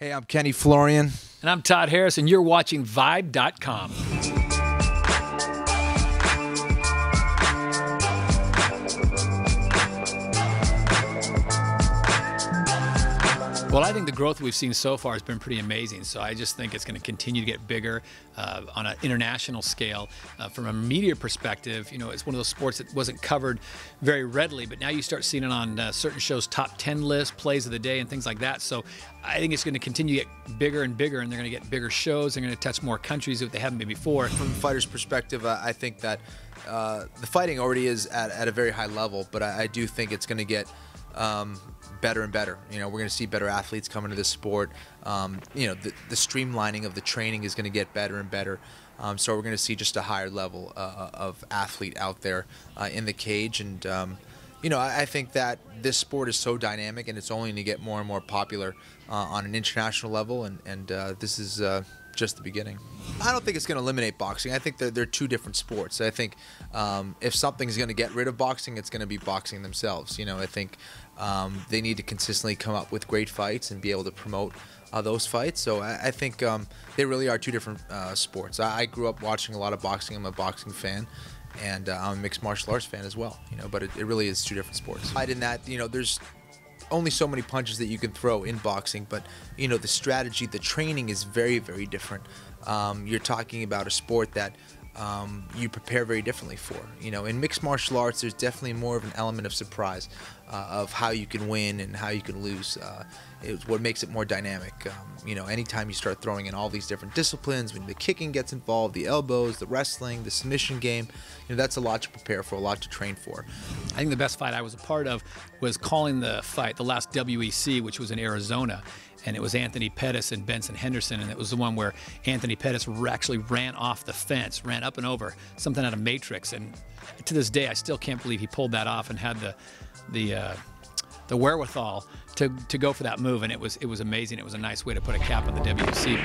Hey, I'm Kenny Florian. And I'm Todd Harris, and you're watching Vibe.com. Well, I think the growth we've seen so far has been pretty amazing. So I just think it's going to continue to get bigger on an international scale. From a media perspective, you know, it's one of those sports that wasn't covered very readily, but now you start seeing it on certain shows' top 10 lists, plays of the day, and things like that. So I think it's going to continue to get bigger and bigger, and they're going to get bigger shows. They're going to touch more countries that they haven't been before. From the fighter's perspective, I think that the fighting already is at a very high level, but I do think it's going to get better and better. You know, we're going to see better athletes come into this sport. You know, the streamlining of the training is going to get better and better. So we're going to see just a higher level of athlete out there in the cage. And, you know, I think that this sport is so dynamic, and it's only going to get more and more popular on an international level. And this is just the beginning. I don't think it's going to eliminate boxing. I think they're two different sports. I think if something's going to get rid of boxing, it's going to be boxing themselves. You know, I think they need to consistently come up with great fights and be able to promote those fights. So I think they really are two different sports. I grew up watching a lot of boxing. I'm a boxing fan. And I'm a mixed martial arts fan as well. You know, but it really is two different sports. In that, you know, there's only so many punches that you can throw in boxing, but you know, the strategy, the training is very, very different. You're talking about a sport that you prepare very differently for. You know, in mixed martial arts, there's definitely more of an element of surprise of how you can win and how you can lose. It's what makes it more dynamic. You know, anytime you start throwing in all these different disciplines, when the kicking gets involved, the elbows, the wrestling, the submission game, you know, that's a lot to prepare for, a lot to train for. I think the best fight I was a part of was calling the fight, the last WEC, which was in Arizona. And it was Anthony Pettis and Benson Henderson, and it was the one where Anthony Pettis actually ran off the fence, ran up and over, something out of Matrix. And to this day, I still can't believe he pulled that off and had the wherewithal to go for that move. And it was amazing. It was a nice way to put a cap on the WC.